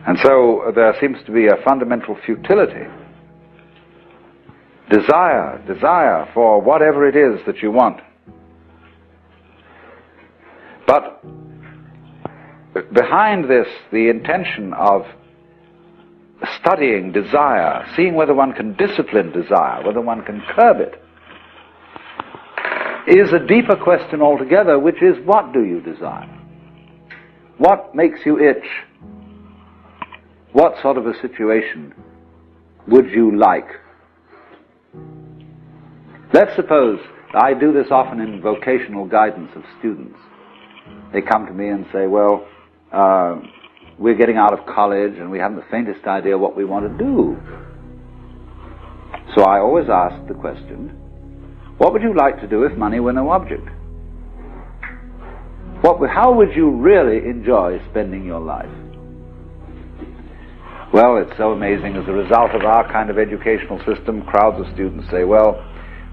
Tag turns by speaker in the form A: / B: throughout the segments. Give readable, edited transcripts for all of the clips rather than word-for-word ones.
A: And so there seems to be a fundamental futility. Desire for whatever it is that you want. But behind this, the intention of studying desire, seeing whether one can discipline desire, whether one can curb it, is a deeper question altogether, which is, what do you desire? What makes you itch? What sort of a situation would you like? Let's suppose, I do this often in vocational guidance of students. They come to me and say, well, we're getting out of college and we haven't the faintest idea what we want to do. So I always ask the question, what would you like to do if money were no object? How would you really enjoy spending your life? Well, it's so amazing. As a result of our kind of educational system, crowds of students say, well,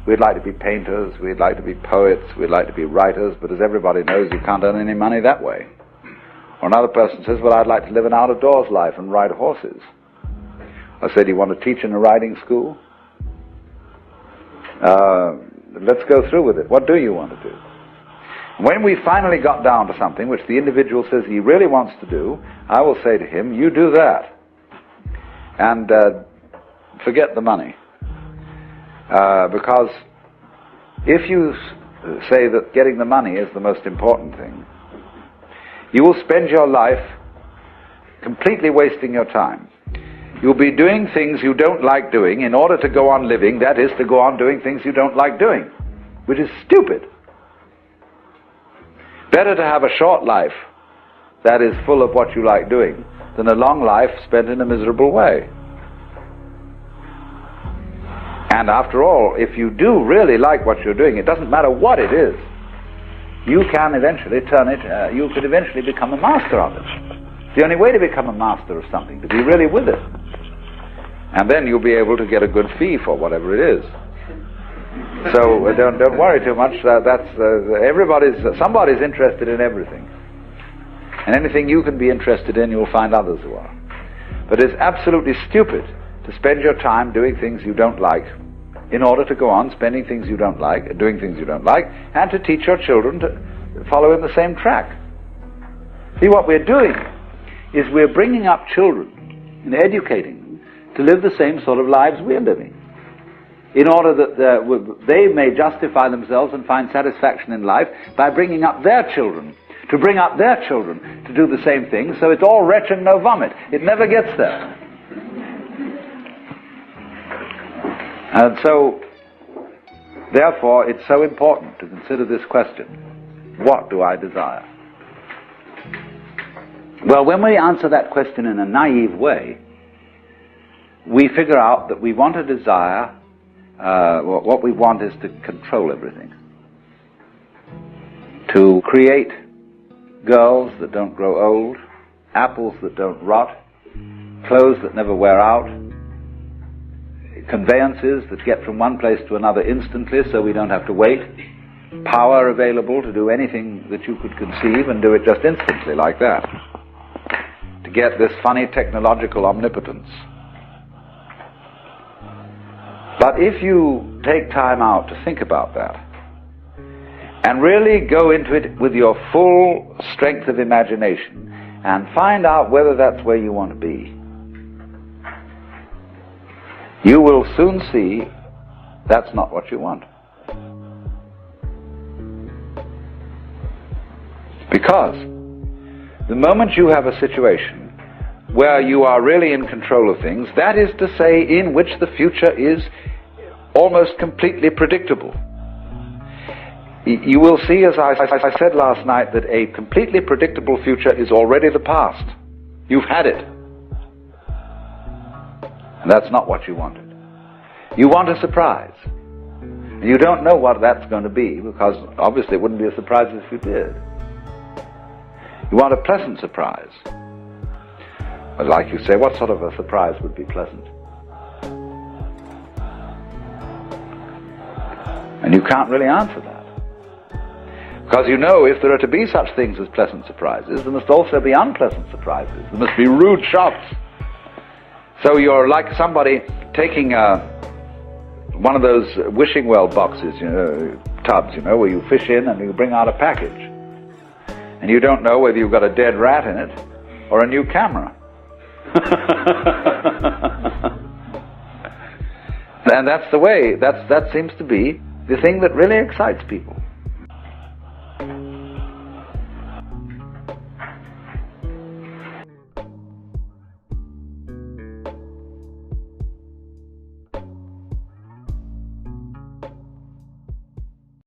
A: we'd like to be painters, we'd like to be poets, we'd like to be writers, but as everybody knows, you can't earn any money that way. Or another person says, well, I'd like to live an out-of-doors life and ride horses. I said, do you want to teach in a riding school? Let's go through with it. What do you want to do? When we finally got down to something which the individual says he really wants to do, I will say to him, you do that. And forget the money. Because if you say that getting the money is the most important thing, you will spend your life completely wasting your time. You'll be doing things you don't like doing in order to go on living, that is, to go on doing things you don't like doing, which is stupid. Better to have a short life that is full of what you like doing than a long life spent in a miserable way. And after all, if you do really like what you're doing, it doesn't matter what it is, you can eventually turn it, you could eventually become a master of it. It's the only way to become a master of something, to be really with it. And then you'll be able to get a good fee for whatever it is. So don't worry too much. Somebody's interested in everything. And anything you can be interested in, you'll find others who are. But it's absolutely stupid to spend your time doing things you don't like in order to go on spending things you don't like, doing things you don't like, and to teach your children to follow in the same track. See, what we're doing is we're bringing up children and educating them to live the same sort of lives we're living, in order that they may justify themselves and find satisfaction in life by bringing up their children, to bring up their children to do the same thing, so it's all retch and no vomit. It never gets there. And so, therefore, it's so important to consider this question. What do I desire? Well, when we answer that question in a naive way, we figure out that we want a desire, what we want is to control everything. To create girls that don't grow old, apples that don't rot, clothes that never wear out, conveyances that get from one place to another instantly so we don't have to wait, power available to do anything that you could conceive and do it just instantly like that, to get this funny technological omnipotence. But if you take time out to think about that and really go into it with your full strength of imagination and find out whether that's where you want to be, you will soon see that's not what you want. Because the moment you have a situation where you are really in control of things, that is to say, in which the future is almost completely predictable, you will see, as I said last night, that a completely predictable future is already the past. You've had it. And that's not what you wanted. You want a surprise. And you don't know what that's going to be, because obviously it wouldn't be a surprise if you did. You want a pleasant surprise. But like you say, what sort of a surprise would be pleasant? And you can't really answer that. Because you know, if there are to be such things as pleasant surprises, there must also be unpleasant surprises. There must be rude shocks. So you're like somebody taking one of those wishing well boxes, tubs, where you fish in and you bring out a package. And you don't know whether you've got a dead rat in it or a new camera. And that's the way, that seems to be the thing that really excites people.